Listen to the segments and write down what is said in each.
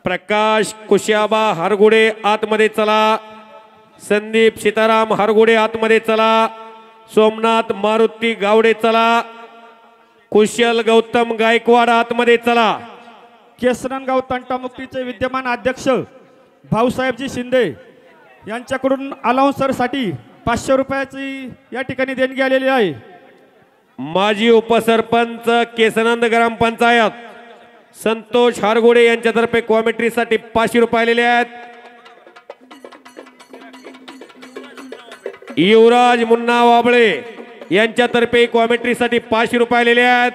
प्रकाश कुशाबा हरगुडे आतमध्ये चला। संदीप सीताराम हरगुडे आतमध्ये चला। सोमनाथ मारुती गावडे चला। कुशल गौतम गायकवाड आतमध्ये चला। केसरगाव तंटामुक्तीचे विद्यमान अध्यक्ष भाऊसाहेबजी शिंदे यांच्याकडून अलाउन्सर साठी 500 रुपयाची या ठिकाणी देणगी आलेली आहे। माजी उपसरपंच केसनंद ग्रामपंचायत संतोष हरगुडे यांच्यातर्फे कॉमेंट्री साठी 500 रुपये आलेले आहेत। युवराज मुन्ना वाबळे यांच्यातर्फे कॉमेंट्री साठी 500 रुपये आलेले आहेत।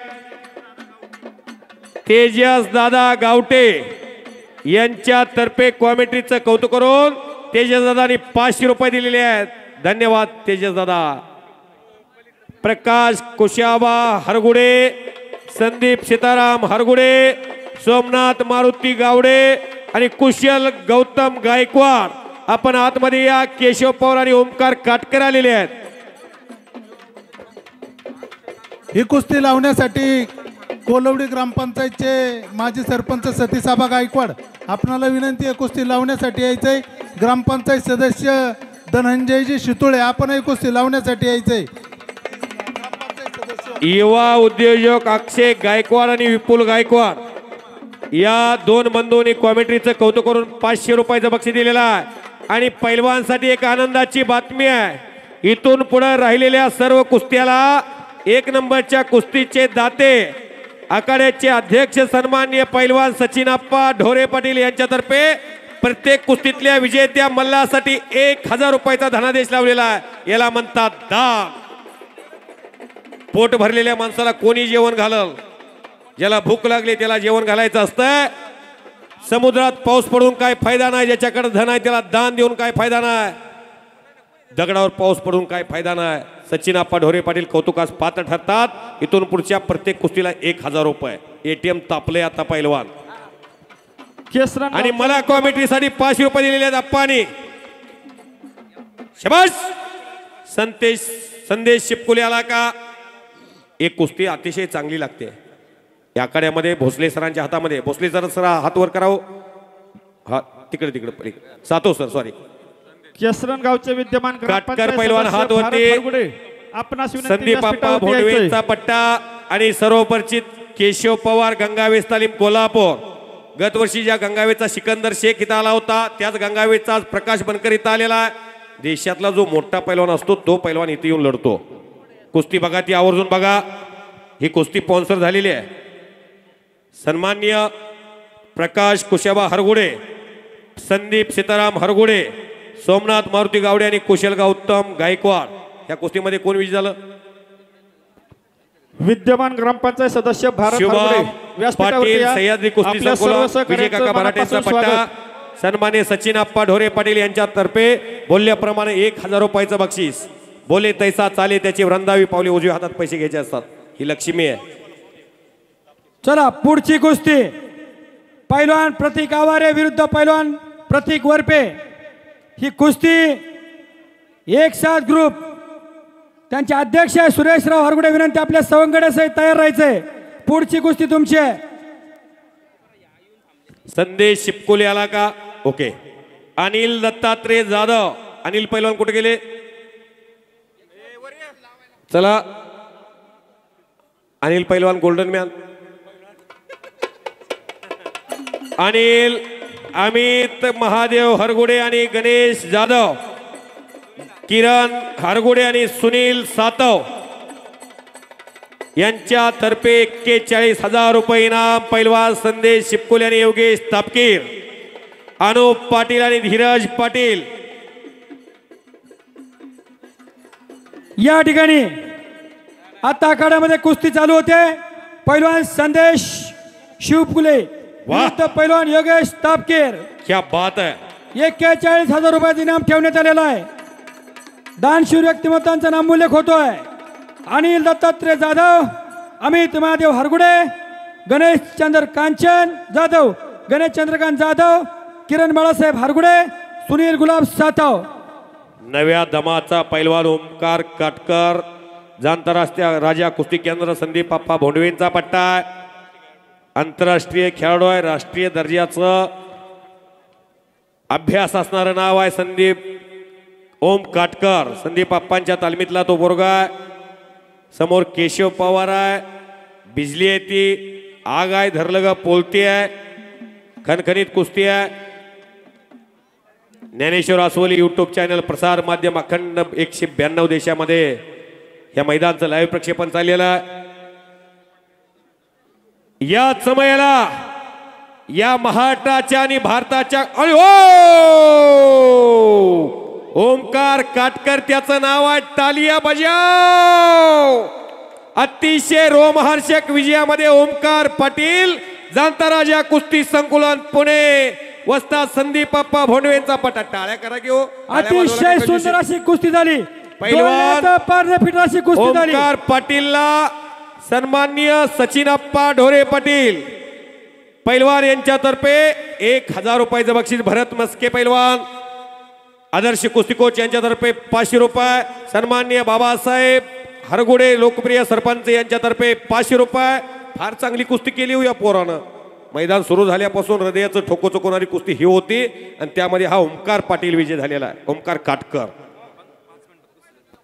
तेजस दादा गावटे यांच्यातर्फे कॉमेंट्रीचं कौतुक करून तेजस दादांनी 500 रुपये दिलेले आहेत। धन्यवाद तेजस दादा। प्रकाश कुशाबा हरगुडे, संदीप सीताराम हरगुडे, सोमनाथ मारुती गावडे आणि कुशल गौतम गायकवाड आपण आतमध्ये या। केशव पवार आणि ओमकार काटकर आलेले आहेत। ही कुस्ती लावण्यासाठी कोलवडी ग्रामपंचायतचे माजी सरपंच सतीसाबा गायकवाड आपणाला विनंती आहे कुस्ती लावण्यासाठी यायचंय। ग्रामपंचायत सदस्य धनंजयजी शितुळे आपणही कुस्ती लावण्यासाठी यायचंय। युवा उद्योजक अक्षय गायकवाड आणि विपुल गायकवाड या दोन बंधूंनी कॉमेंट्रीचं कौतुक करून 500 रुपयाचं बक्षीस दिलेलं आहे। आणि पैलवानसाठी एक आनंदाची बातमी आहे। इथून पुढे राहिलेल्या सर्व कुस्त्याला 1 नंबरच्या कुस्तीचे दाते आखाड्याचे अध्यक्ष सन्माननीय पैलवान सचिनप्पा ढोरे पाटील यांच्यातर्फे प्रत्येक कुस्तीतल्या विजेत्या मल्लासाठी 1000 रुपयाचा धनादेश लावलेला आहे। याला म्हणतात दान। पोट भरलेल्या माणसाला कोणी जेवण घालल? ज्याला भूक लागली त्याला जेवण घालायचं असतं। समुद्रात पाऊस पडून काय फायदा नाही, ज्याच्याकडे धन आहे त्याला दान देऊन काय फायदा नाही, दगडावर पाऊस पडून काय फायदा नाही। सचिनप्पा ढोरे पाटील कौतुकास पात्र ठरतात। इथून पुढच्या प्रत्येक कुस्तीला 1000 रुपये। एटीएम तापले आता पैलवान। आणि मला कॉमेंट्रीसाठी 500 रुपये दिलेले आहेत अप्पानी। शाबाश। संदेश शिपकुले आला का? एक कुस्ती अतिशय चांगली लागते। या आखाड्यामध्ये भोसले सरांच्या हातामध्ये, भोसले सर हात वर करावं। हा तिकडे सातो सर सॉरी केसरगावचे विद्यमान काटकर पैलवान हात वरती। संदीप आप्पा भोंडवेचा पट्टा आणि सर्वपरिचित केशव पवार गंगावेस तालीम कोल्हापूर। गत वर्षी ज्या गंगावेचा सिकंदर शेख इथं आला होता त्याच गंगावेचा आज प्रकाश बनकर इथं आलेला आहे। देशातला जो मोठा पैलवान असतो तो पैलवान इथे येऊन लढतो। कुस्ती बघा ती आवर्जून बघा। ही कुस्ती स्पॉन्सर झालेली आहे। सन्माननीय प्रकाश कुशाबा हरगुडे, संदीप सीताराम हरगुडे, सोमनाथ मारुती गावडे आणि कुशल गौतम गायकवाड या कुस्तीमध्ये कोण विजयी झालं? विद्यमान ग्रामपंचायत सदस्य भारत पाटील, सह्याद्री कुस्ती संकुल, विजय काका मराठेंचा पट्टा। सन्मान्य सचिन आप्पा ढोरे पाटील यांच्यातर्फे बोलल्याप्रमाणे 1000 रुपयाचं बक्षीस। बोले तैसा चाले त्याची वृंदावी पावले उजव्या हातात पैसे घ्यायचे असतात। ही लक्ष्मी आहे। चला पुढची कुस्ती पैलवान प्रतीक आवारे विरुद्ध पैलवान प्रतीक वरपे। ही कुस्ती एक साथ ग्रुप त्यांचे अध्यक्ष सुरेशराव हरगुडे विनंती आपल्या सवंगड्यासहित तयार राहायचंय। पुढची कुस्ती तुमची आहे। संदेश शिपकुले आला का? ओके। अनिल दत्तात्रय जाधव, अनिल पैलवान कुठे गेले? चला अनिल पैलवान गोल्डन मॅन। अनिल, अमित महादेव हरगुडे आणि गणेश जाधव, किरण हरगुडे आणि सुनील सातव यांच्यातर्फे 41,000 रुपये इनाम। पैलवान संदेश शिपकुले आणि योगेश तापकीर, अनुप पाटील आणि धीरज पाटील या ठिकाणी आता आखाड्यामध्ये कुस्ती चालू होते। पैलवान संदेश शिवफुले विरुद्ध पैलवान योगेश तापकीर। क्या बात है। 41,000 रुपयाचं इनाम ठेवण्यात आलेलं आहे। दानशूर व्यक्तिमत्वांचा नामोल्लेख होतोय। अनिल दत्तात्रय जाधव, अमित महादेव हरगुडे, गणेश चंद्र कांचन जाधव, गणेश चंद्रकांत जाधव, किरण बाळासाहेब हरगुडे, सुनील गुलाब सातव। नव्या दमाचा पैलवान ओमकार काटकर, आंतरराष्ट्रीय राजा कुस्ती केंद्र संदीप आप्पा भोंडवेंचा पट्टा आहे। आंतरराष्ट्रीय खेळाडू आहे, राष्ट्रीय दर्जाचं अभ्यास असणारं नाव आहे संदीप ओम काटकर. संदीप आप्पांच्या तालमीतला तो पोरगा आहे. समोर केशव पवार आहे. बिजली आहे ती, आग आहे, धरलं ग पोलती आहे, खणखणीत कुस्ती आहे. ज्ञानेश्वर आसवली यूट्यूब चॅनल प्रसार माध्यम अखंड 192 देशामध्ये या मैदानाचं लाईव्ह प्रक्षेपण चाललेलं आहे. या समयाला या महाराष्ट्राच्या आणि भारताच्या ओमकार काटकर त्याचं नाव आहे. टालिया बजाव. अतिशय रोमहर्षक विजयामध्ये ओमकार पाटील जाणता राजा कुस्ती संकुलन पुणे वस्ताद संदीप अप्पा भोंडवेंचा पटा. टाळ्या करा की हो. अतिशय सुंदर अशी कुस्ती झाली. पैलवान अशी कुस्ती झाली. ओमकार पाटीलला सन्माननीय सचिन अप्पा ढोरे पाटील पैलवान यांच्यातर्फे 1000 रुपयाचं बक्षीस. भरत मस्के पैलवान आदर्श कुस्ती कोच यांच्यातर्फे 500 रुपये. सन्माननीय बाबासाहेब हरगुडे लोकप्रिय सरपंच यांच्यातर्फे 500 रुपये. फार चांगली कुस्ती केली हो या पोरानं. मैदान सुरू झाल्यापासून हृदयाचं ठोको चुकवणारी कुस्ती ही होती आणि त्यामध्ये हा ओमकार पाटील विजय झालेला आहे. ओमकार काटकर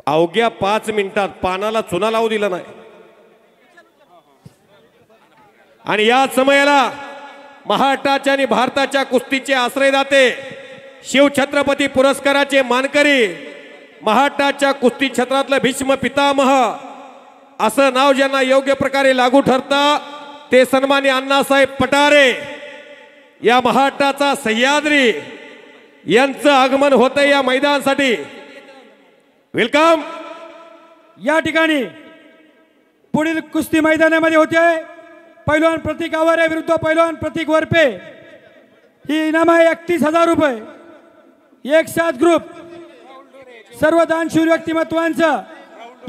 अवघ्या 5 मिनिटात पानाला चुना लावू दिला नाही. आणि या समयाला महाराष्ट्राच्या आणि भारताच्या कुस्तीचे आश्रयदाते शिवछत्रपती पुरस्काराचे मानकरी महाराष्ट्राच्या कुस्ती क्षेत्रातलं भीष्म पितामह असं नाव ज्यांना योग्य प्रकारे लागू ठरतं ते सन्माननीय अण्णासाहेब पटारे या महाराष्ट्राचा सह्याद्री यांचं आगमन होतं या मैदानासाठी. वेलकम. या ठिकाणी पुढील कुस्ती मैदानामध्ये होते पैलवान प्रतीक आवारे विरुद्ध पैलवान प्रतीक वरपे. ही इनाम आहे 31,000 रुपये. 1-7 ग्रुप सर्व दानशूर व्यक्तिमत्वांचं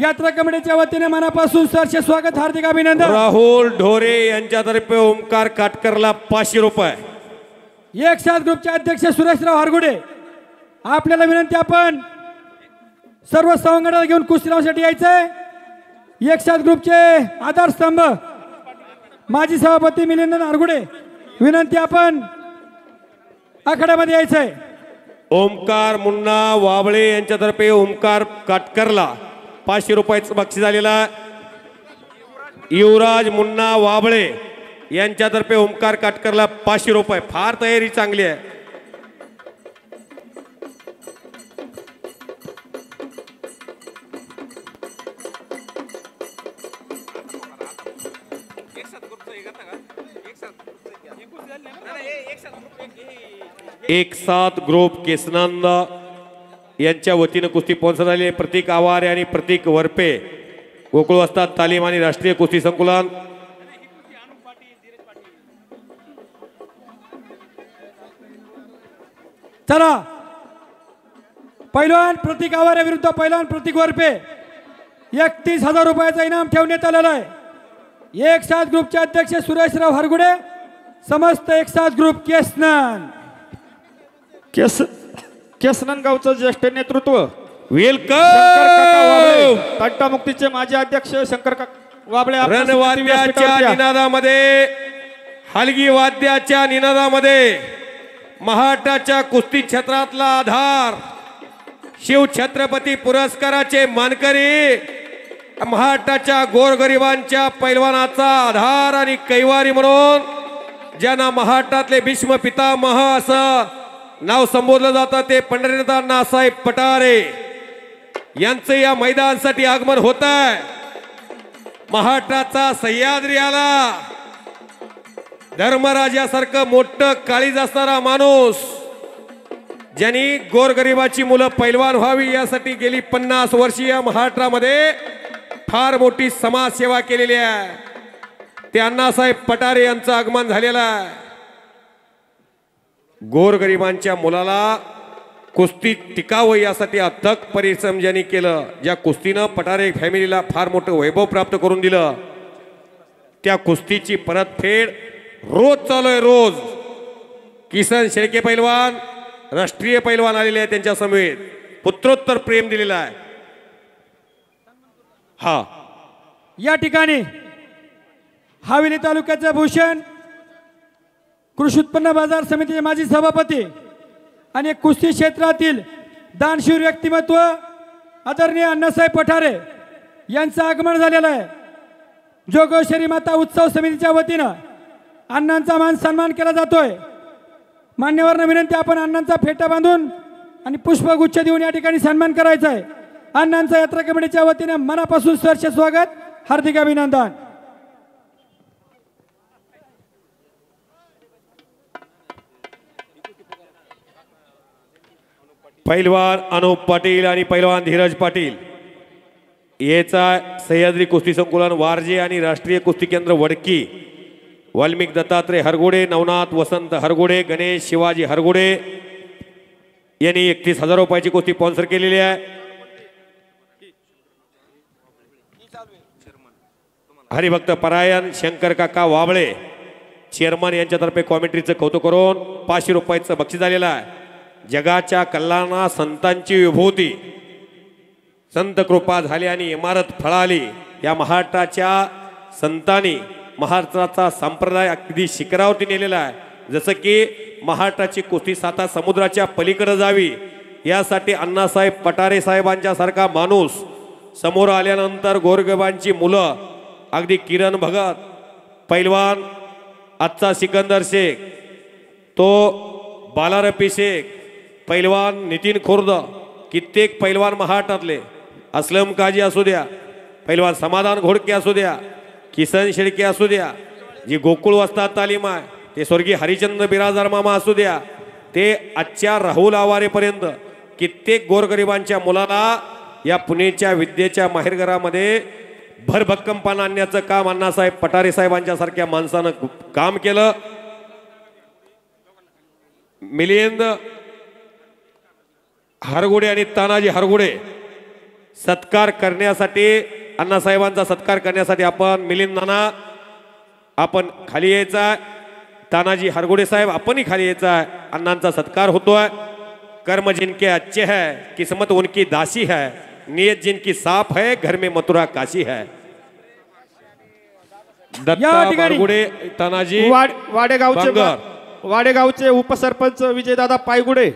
यात्रा कमिटीच्या वतीने मनापासून सहर्ष स्वागत, हार्दिक अभिनंदन. राहुल ढोरे यांच्यातर्फे ओमकार काटकरला 500 रुपये. 1-7 ग्रुपचे अध्यक्ष सुरेशराव हरगुडे आपल्याला विनंती, आपण सर्व सवंगडाला घेऊन कुस्ती लावण्यासाठी यायचंय. 1-7 ग्रुपचे आधारस्तंभ माजी सभापती मिलिंद हरगुडे विनंती, आपण आखाड्यामध्ये यायचंय. ओमकार मुन्ना वाबळे यांच्यातर्फे ओमकार काटकरला 500 रुपयाचं बक्षीस झालेला. युवराज मुन्ना वाबळे यांच्यातर्फे ओमकार काटकरला 500 रुपये. फार तयारी चांगली आहे. एक सात ग्रुप केसनंद यांच्या वतीनं कुस्ती स्पॉन्सर झाली. प्रतीक आवारे आणि प्रतीक वरपे गोकुळ वस्ताद तालीम आणि राष्ट्रीय कुस्ती संकुलन. चला, पैलवान प्रतीक आवारे विरुद्ध पैलवान प्रतीक वरपे 31,000 रुपयाचा इनाम ठेवण्यात आलेला आहे. 1-7 ग्रुपचे अध्यक्ष सुरेशराव हरगुडे, समस्त 1-7 ग्रुप केसनन. केसनन गावचं ज्येष्ठ नेतृत्व वेलकम. तंटामुक्तीचे माजी अध्यक्ष शंकर वाबळे. रणवाद्याच्या निनादामध्ये, हलगी वाद्याच्या निनादामध्ये महाराष्ट्राच्या कुस्ती क्षेत्रातला आधार, शिवछत्रपती पुरस्काराचे मानकरी, महाराष्ट्राच्या गोरगरिबांच्या पैलवानाचा आधार आणि कैवारी म्हणून ज्यांना महाराष्ट्रातले भीष्म पितामह असं नाव संबोधलं जातं ते पंढरीनाथ अण्णासाहेब पटारे यांचं या मैदानासाठी आगमन होत आहे. महाराष्ट्राचा सह्याद्री आला. धर्मराजासारखं मोठं काळीज असणारा माणूस, ज्यांनी गोरगरिबाची मुलं पैलवान व्हावी यासाठी गेली 50 वर्षीय महाराष्ट्रामध्ये फार मोठी समाजसेवा केलेली आहे. ते अण्णासाहेब पटारे यांचं आगमन झालेलं आहे. गोरगरिबांच्या मुलाला कुस्ती टिकावं यासाठी अथक परिश्रम ज्यांनी केलं, ज्या कुस्तीनं पटारे फॅमिलीला फार मोठं वैभव प्राप्त करून दिलं, त्या कुस्तीची परतफेड रोज चालू आहे. रोज किसन शेळके पैलवान राष्ट्रीय पैलवान आलेले आहे, त्यांच्या समेत पुत्रोत्तर प्रेम दिलेला आहे. हा या ठिकाणी हवेली तालुक्याचे भूषण, कृषी उत्पन्न बाजार समितीचे माजी सभापती आणि कुस्ती क्षेत्रातील दानशूर व्यक्तिमत्व आदरणीय अण्णासाहेब पठारे यांचं आगमन झालेलं आहे. जोगेश्वरी माता उत्सव समितीच्या वतीनं अण्णांचा मान सन्मान केला जातोय. मान्यवरांना विनंती, आपण अण्णांचा फेटा बांधून आणि पुष्पगुच्छ देऊन या ठिकाणी सन्मान करायचा आहे. अण्णांचा यात्रा कमिटीच्या वतीने मनापासून सहर्ष स्वागत, हार्दिक अभिनंदन. पैलवान अनुप पाटील आणि पैलवान धीरज पाटील याचा सह्याद्री कुस्ती संकुलन वारजे आणि राष्ट्रीय कुस्ती केंद्र वडकी, वाल्मिक दत्तात्रय हरगुडे, नवनाथ वसंत हरगुडे, गणेश शिवाजी हरगुडे यांनी 31,000 रुपयाची कुस्ती स्पॉन्सर केलेली आहे. हरिभक्त परायण शंकर काका वाबळे चेअरमन यांच्यातर्फे कॉमेंट्रीचं कौतुक करून 500 रुपयाचं बक्षीस झालेलं आहे. जगाच्या कल्याणा संतांची विभूती, संत कृपा झाली आणि इमारत फळाली. या महाराष्ट्राच्या संतांनी महाराष्ट्राचा संप्रदाय अगदी शिखरावरती नेलेला आहे. जसं की महाराष्ट्राची कुस्ती साता समुद्राच्या पलीकडे जावी यासाठी अण्णासाहेब पठारे साहेबांच्या सारखा माणूस समोर आल्यानंतर गोरगरिबांची मुलं अगदी किरण भगत, पैलवान आजचा सिकंदर शेख, तो बालारपी शेख, पैलवान नितीन खुर्द, कित्येक पैलवान महाराष्ट्रातले, असलम काजी असू द्या, पैलवान समाधान घोडके असू द्या, किसन शेळके असू द्या, जी गोकुळ वस्ताद तालीम आहे ते स्वर्गीय हरिचंद्र बिराजदार मामा असू द्या, ते आजच्या राहुल आवारेपर्यंत कित्येक गोरगरिबांच्या मुलाला या पुणेच्या विद्येच्या माहेरघरामध्ये भरभक्कमपणा आणण्याचं काम अण्णासाहेब पठारे साहेबांच्या सारख्या माणसानं काम केलं. मिलिंद हरगुडे आणि तानाजी हरगुडे सत्कार करण्यासाठी, अण्णासाहेबांचा सत्कार करण्यासाठी आपण मिलिंद नाना आपण खाली यायचा, तानाजी हरगुडे साहेब आपणही खाली यायचा. अण्णांचा सत्कार होतोय. कर्म जिनके अच्छे है, किस्मत उनकी दासी है, नियत जिनकी साफ है, घर में मथुरा काशी है. दत्ता हरगुडे, तानाजी वाडेगावचे उपसरपंच विजयदादा पायगुडे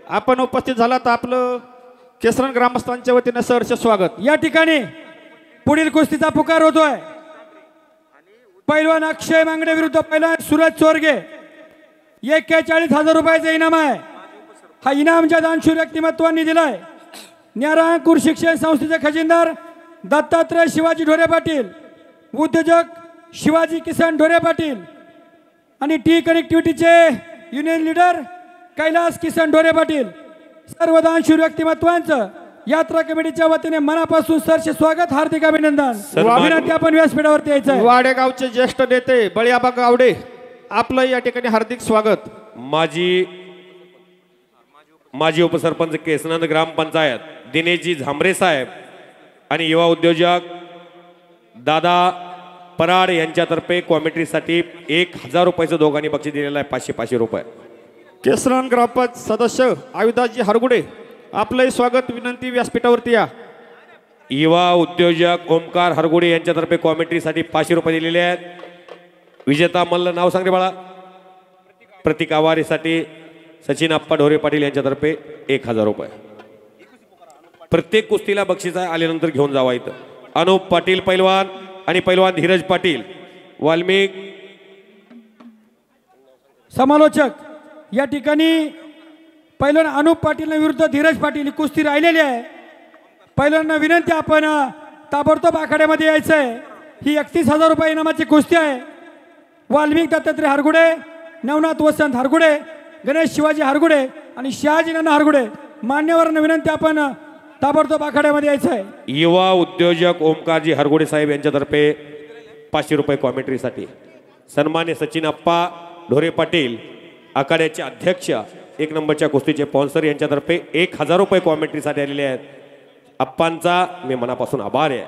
आपण उपस्थित झाला तर आपलं केसरन ग्रामस्थांच्या वतीने सहर्ष स्वागत. या ठिकाणी पुढील कुस्तीचा पुकार होतोय. पैलवान अक्षय मांगडे विरुद्ध पैलवान सूरज चोरगे. 41,000 रुपयाचं इनाम आहे. हा इनाम ज्या दानशूर व्यक्तिमत्वांनी दिलाय, न्यारांकुर शिक्षण संस्थेचे खजिनदार दत्तात्रय शिवाजी ढोरे पाटील, उद्योजक शिवाजी किसन ढोरे पाटील आणि टी कनेक्टिव्हिटीचे युनियन लीडर कैलास किसन ढोरे पाटील, सर्व दानशूर व्यक्तिमत्वांचं यात्रा कमिटीच्या वतीने मनापासून सहर्ष स्वागत, हार्दिक अभिनंदन. विनंती, आपण व्यासपीठावरती यायचं. वाडेगावचे ज्येष्ठ नेते बळीआबा गावडे आपलं या ठिकाणी हार्दिक स्वागत. माजी उपसरपंच केसनंद ग्रामपंचायत दिनेशजी झांबरे साहेब आणि युवा उद्योजक दादा पराड यांच्यातर्फे कॉमेंट्रीसाठी 1,000 रुपयाचं दोघांनी बक्षीस दिलेलं आहे. 500 रुपये. केसरन ग्रामपंचायत सदस्य आयुधाजी हरगुडे आपलंही स्वागत. विनंती, व्यासपीठावरती या. युवा उद्योजक ओमकार हरगुडे यांच्यातर्फे कॉमेंट्रीसाठी 500 रुपये दिलेले आहेत. विजेता मल्ल नाव सांगते बाळा. प्रतीक आवारेसाठी सचिन आप्पा ढोरे पाटील यांच्यातर्फे 1,000 रुपये. प्रत्येक कुस्तीला बक्षीस आल्यानंतर घेऊन जावा इथं. अनुप पाटील पैलवान आणि पैलवान धीरज पाटील वाल्मिक समालोचक. या ठिकाणी पैलवान अनुप पाटील विरुद्ध धीरज पाटील ही कुस्ती राहिलेली आहे. पैलवानांना विनंती, आपण ताबडतोब आखाड्यामध्ये यायचं आहे. ही 31,000 रुपये इनामाची कुस्ती आहे. वाल्मिक दत्तात्रय हरगुडे, नवनाथ वसंत हरगुडे, गणेश शिवाजी हरगुडे आणि शहाजी नाना हरगुडे. मान्यवरांना विनंती, आपण ताबडतोब आखाड्यामध्ये यायचं आहे. युवा उद्योजक ओमकारजी हरगुडे साहेब यांच्यातर्फे 500 रुपये कॉमेंट्रीसाठी. सन्मान्य सचिन आप्पा ढोरे पाटील आखाड्याचे अध्यक्ष, 1 नंबरच्या कुस्तीचे स्पॉन्सर यांच्यातर्फे 1,000 रुपये कॉमेंट्रीसाठी आलेले आहेत. आप्पांचा मी मनापासून आभार आहे.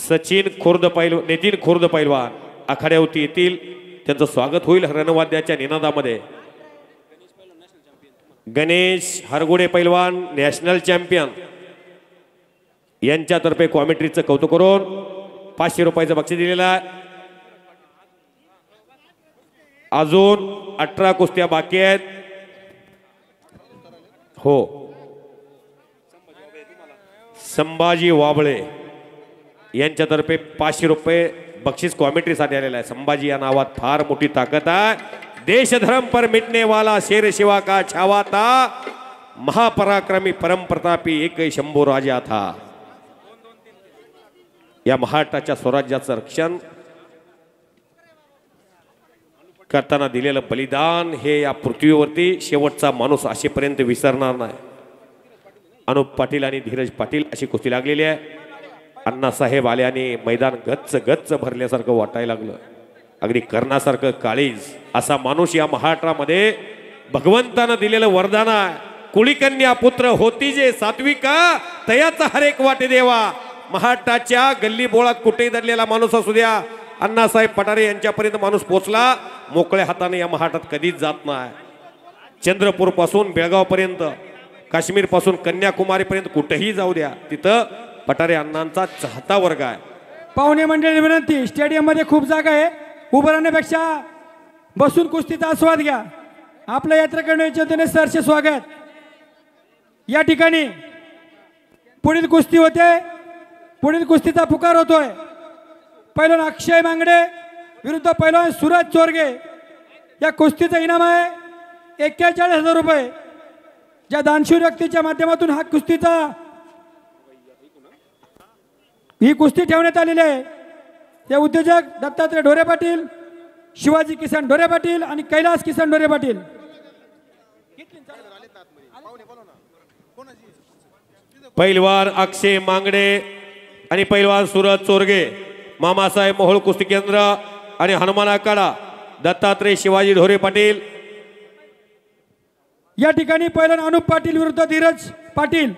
सचिन खुर्द पैलवान, नितीन खुर्द पैलवान आखाड्यावरती येतील. त्यांचं स्वागत होईल रणवाद्याच्या निनादामध्ये. गणेश हरगुडे पैलवान नॅशनल चॅम्पियन यांच्यातर्फे कॉमेंट्रीचं कौतुक करून 500 रुपयाचं बक्षीस दिलेलं आहे. अजून 18 कुस्त्या बाकी आहेत. हो, संभाजी वाबळे यांच्यातर्फे 500 रुपये बक्षीस कॉमेंट्रीसाठी आलेला आहे. संभाजी या नावात फार मोठी ताकद आहे. देश धर्म पर मिटने वाला शेर शिवा का छावा था, महापराक्रमी परम प्रतापी एक शंभू राजा था. या महाराष्ट्राच्या स्वराज्याचं रक्षण करताना दिलेलं बलिदान हे या पृथ्वीवरती शेवटचा माणूस असेपर्यंत विसरणार नाही. अनुप पाटील आणि धीरज पाटील अशी कुस्ती लागलेली आहे. अण्णासाहेब आले आणि मैदान गच्च गच्च भरल्यासारखं वाटायला लागलं. अगदी कर्णासारखं काळीज असा माणूस या महाराष्ट्रामध्ये भगवंतानं दिलेलं वरदान आहे. कुळीकन्या पुत्र होती जे सात्विका, तयाचा हरेक वाटे देवा. महाराष्ट्राच्या गल्ली बोळात कुठेही दडलेला माणूस असू द्या, अण्णासाहेब पठारे यांच्यापर्यंत माणूस पोचला. मोकळ्या हाताने या महाराष्ट्रात कधीच जात नाही. चंद्रपूर पासून बेळगाव पर्यंत, काश्मीर पासून कन्याकुमारी पर्यंत कुठेही जाऊ द्या, तिथं पठारे अण्णांचा चाहता वर्ग आहे. पाहुणे मंडळी विनंती, स्टेडियम मध्ये खूप जागा आहे, उभं राहण्यापेक्षा बसून कुस्तीचा आस्वाद घ्या. आपल्या यात्रेकडे सरचे स्वागत. या ठिकाणी पुढील कुस्ती होते. पुढील कुस्तीचा पुकार होतोय. पैलवान अक्षय मांगडे विरुद्ध पैलवान सूरज चोरगे. या कुस्तीचं इनाम आहे 41,000 रुपये. ज्या दानशूर व्यक्तीच्या माध्यमातून ही कुस्ती ठेवण्यात आलेली आहे ते उद्योजक दत्तात्रय ढोरे पाटील, शिवाजी किसन ढोरे पाटील आणि कैलास किसन ढोरे पाटील. पैलवान अक्षय मांगडे आणि पैलवान सूरज चोरगे, मामासाहेब मोहोळ कुस्ती केंद्र आणि हनुमान आखाडा, दत्तात्रय शिवाजी ढोरे पाटील. या ठिकाणी पैलवान अनुप पाटील विरुद्ध धीरज पाटील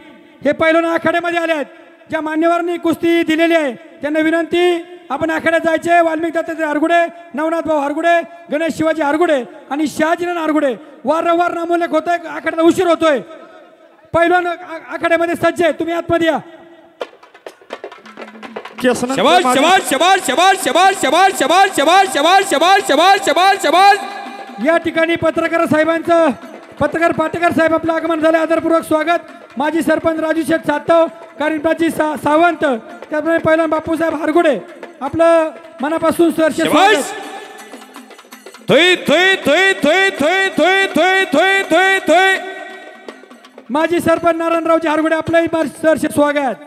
हे पैलवान आखाड्यामध्ये आले आहेत. ज्या मान्यवरांनी कुस्ती दिलेली आहे त्यांना विनंती, आपण आखाड्यात जायचे. वाल्मिक दत्तात्रय हरगुडे, नवनाथ भाऊ हरगुडे, गणेश शिवाजी हरगुडे आणि शहाजीराव हरगुडे. वारंवार नामोल्लेख होतोय, आखाड्याला उशीर होतोय. पैलवान आखाड्यामध्ये सज्ज आहे, तुम्ही आतमध्ये या. शबाश शबाश शबाश शबाश शबाश शबाश शबाश शबाश शबाश शबाश शबाश शबाश शबाश. या ठिकाणी पत्रकार पाटेकर साहेब आपलं आगमन झाले. आदरपूर्वक स्वागत. माजी सरपंच राजू शेठ सातव, करीमबाजी सावंत, त्याचप्रमाणे पैलवान बापूसाहेब हरगुडे आपलं मनापासून सरचे स्वागत. थोय थोय थोय थोय थोय थोय थोय थोय थोय थोय. माजी सरपंच नारायणरावजी हरगुडे आपलंही सरचे स्वागत.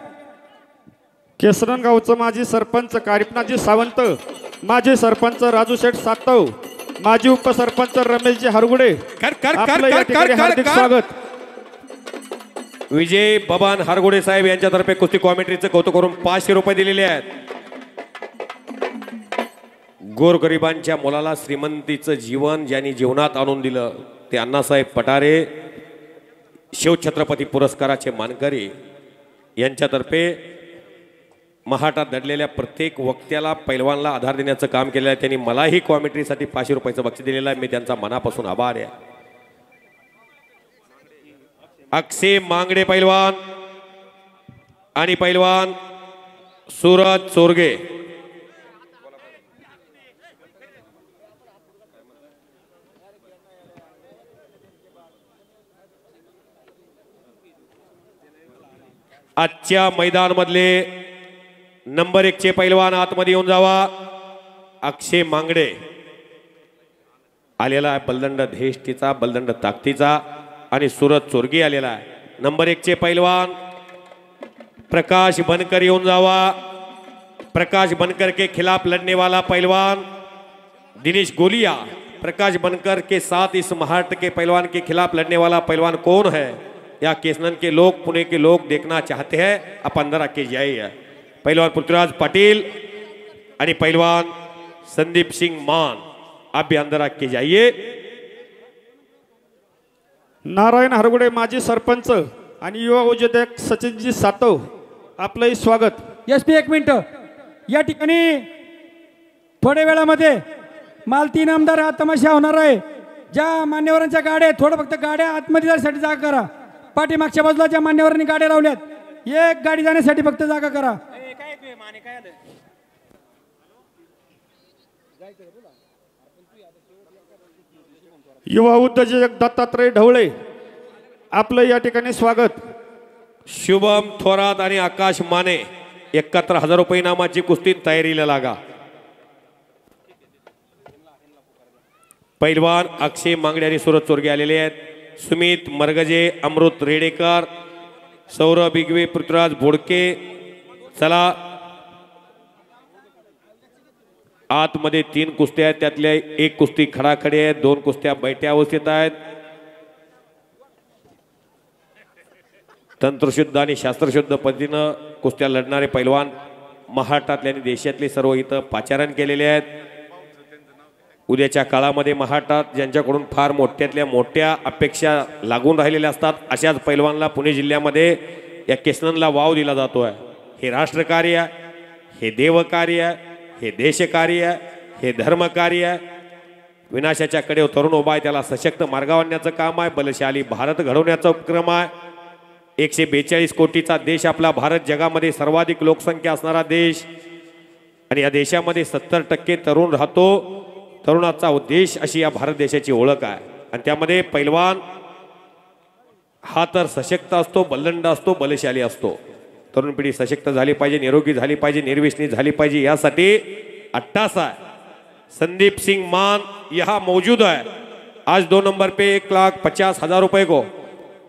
केसरनगावचं माजी सरपंच कारिपनाजी सावंत, माजी सरपंच राजू शेठ सातव, माजी उपसरपंच रमेशजी हरगुडे, आपलं या ठिकाणी हार्दिक स्वागत. विजय बबान हरगुडे साहेब यांच्यातर्फे कुस्ती कॉमेंट्रीचं कौतुक करून 500 रुपये दिलेले आहेत. गोरगरिबांच्या मुलाला श्रीमंतीचं जीवन ज्यांनी जीवनात आणून दिलं ते अण्णासाहेब पठारे, शिवछत्रपती पुरस्काराचे मानकरी यांच्यातर्फे महाटात दडलेल्या प्रत्येक वक्त्याला, पैलवानला आधार देण्याचं काम केलेलं आहे. त्यांनी मलाही कॉमेंट्रीसाठी 500 रुपयाचं बक्षीस दिलेलं आहे. मी त्यांचा मनापासून आभार आहे. अक्षय मांगडे पैलवान आणि पैलवान सूरज चोरगे. आजच्या मैदान मधले नंबर 1 चे पैलवान आतमध्ये येऊन जावा. अक्षय मांगडे आलेला आहे बलदंड धेष्टीचा, बलदंड ताकदीचा, आणि सूरज चोरगे आलेला आहे. नंबर 1 चे पैलवान प्रकाश बनकर येऊन जावा. प्रकाश बनकर के खिलाफ लड़ने वाला पैलवान दिनेश गोलिया. प्रकाश बनकर के साथ इस महाराष्ट्र के पैलवान के खिलाफ लड़ने वाला पैलवान कौन है, या केसनन के लोग, पुणे के लोग देखना चाहते हैं. आप अंदर आके जाइए. पैलवान पृथ्वीराज पाटिल आणि पैलवान संदीप सिंह मान, आप भी अंदर आके जाइए. नारायण हरगुडे माजी सरपंच आणि युवा उद्योजक सचिनजी सातव, आपलंही स्वागत. SP 1 minute. या ठिकाणी थोड्या वेळामध्ये मालती इनामदार हा तमाशा होणार आहे. ज्या मान्यवरांच्या गाड्या, थोडं फक्त गाड्या आतमध्ये जाण्यासाठी जागा करा. पाठीमागच्या बाजूला ज्या मान्यवरांनी गाड्या लावल्यात, एक गाडी जाण्यासाठी फक्त जागा करा. युवा उद्योजक दत्तात्रय ढवळे आपलं या ठिकाणी स्वागत. शुभम थोरात आणि आकाश माने 71,000 रुपये इनामाची कुस्ती तयारीला लागा. पैलवान अक्षय मांगडे आणि सुरत चोरगे आलेले आहेत. सुमित मरगजे, अमृत रेडेकर, सौरभ इगवे, पृथ्वीराज बोडके. चला आतमध्ये 3 कुस्त्या आहेत, त्यातल्या 1 कुस्ती खडाखडी आहे, 2 कुस्त्या बैठ्या अवस्थेत आहेत. तंत्रशुद्ध आणि शास्त्रशुद्ध पद्धतीनं कुस्त्या लढणारे पैलवान महाराष्ट्रातले आणि देशातले सर्व इथं पाचारण केलेले आहेत. उद्याच्या काळामध्ये महाराष्ट्रात ज्यांच्याकडून फार मोठ्यातल्या मोठ्या अपेक्षा लागून राहिलेल्या असतात अशाच पैलवानला पुणे जिल्ह्यामध्ये या केसनला वाव दिला जातो आहे. हे राष्ट्रकार्य आहे, हे देवकार्य आहे, हे देशकार्य आहे, हे धर्मकार्य आहे. विनाशाच्या कडे तरुण उभा आहे, त्याला सशक्त मार्गावर आणण्याचं काम आहे. बलशाली भारत घडवण्याचा उपक्रम आहे. 142 कोटीचा देश आपला भारत, जगामध्ये सर्वाधिक लोकसंख्या असणारा देश आणि या देशामध्ये 70% तरुण राहतो. तरुणाचा देश अशी या भारत देशाची ओळख आहे. आणि त्यामध्ये पैलवान हा तर सशक्त असतो, बलंड असतो, बलशाली असतो. तरुण पिढी सशक्त झाली पाहिजे, निरोगी झाली पाहिजे, निर्व्यसनी झाली पाहिजे, यासाठी अट्टासा है. संदीप सिंह मान यहाँ मौजूद है. आज 2 नंबर पे 1,50,000 रुपए को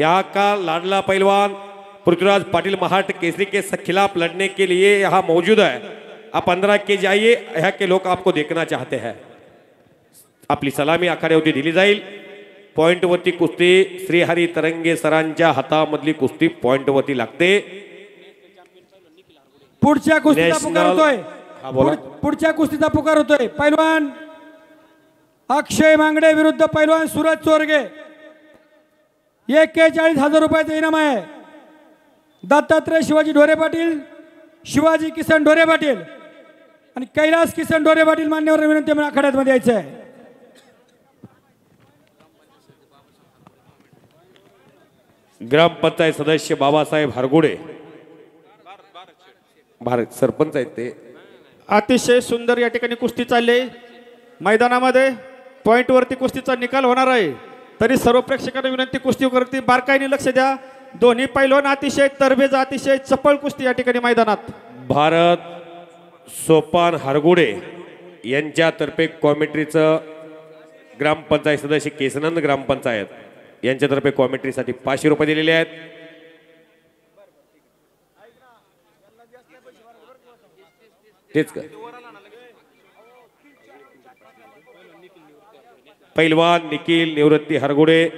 यहाँ का लाडला पहलवान पृथ्वीराज पाटिल महाराष्ट्र केसरी के खिलाफ लड़ने के लिए यहाँ मौजूद है. आप 15 के जाइए, यहाँ के लोग आपको देखना चाहते हैं. आपली सलामी आखाड्यावरती दिली जाईल. पॉइंटवरती कुस्ती श्रीहरी तरंगे सरांच्या हातामधली कुस्ती पॉइंटवरती लागते. पुढच्या कुस्तीचा पुकार होतोय. हा बोला. पुढच्या कुस्तीचा पुकार होतोय. पैलवान अक्षय मांगडे विरुद्ध पैलवान सुरज चोरगे. 41,000 रुपयाचं इनाम आहे. दत्तात्रय शिवाजी ढोरे पाटील, शिवाजी किसन ढोरे पाटील आणि कैलास किसन ढोरे पाटील मान्यवर विनंती म्हणून आखाड्यामध्ये यायचं आहे. ग्रामपंचायत सदस्य बाबासाहेब हरगुडे, भारत सरपंच आहेत ते. अतिशय सुंदर या ठिकाणी कुस्ती चालली. मैदानामध्ये पॉइंटवरती कुस्तीचा निकाल होणार आहे. तरी सर्व प्रेक्षकांना विनंती, कुस्तीवरती बारकाईने लक्ष द्या. दोन्ही पैलवान अतिशय तरबेज, अतिशय चपळ कुस्ती या ठिकाणी मैदानात. भारत सोपान हरगुडे यांच्यातर्फे कॉमेंट्रीचं ग्रामपंचायत सदस्य केसनंद ग्रामपंचायत यांच्यातर्फे कॉमेंट्रीसाठी 500 रुपये दिलेले आहेत. तेच का पैलवान निखिल निवृत्ती हरगुडे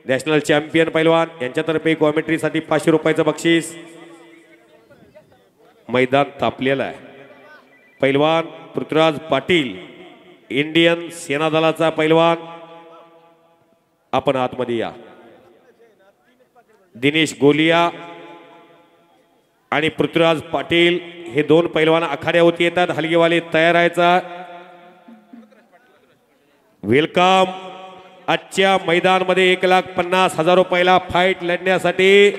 नॅशनल चॅम्पियन पैलवान यांच्यातर्फे कॉमेंट्रीसाठी 500 रुपयाचं बक्षीस. मैदान तापलेलं आहे. पैलवान पृथ्वीराज पाटील इंडियन सेना दलाचा पैलवान, आपण आतमध्ये या. दिनेश गोलिया आणि पृथ्वीराज पाटील हे 2 पैलवान आखाड्यावरती येतात. हलगेवाले तयार राहायचा. वेलकम. आजच्या मैदानामध्ये 1,50,000 रुपयाला फाईट लढण्यासाठी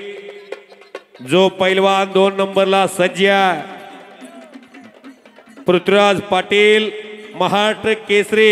जो पैलवान 2 नंबरला सज्ज आहे, पृथ्वीराज पाटील महाराष्ट्र केसरी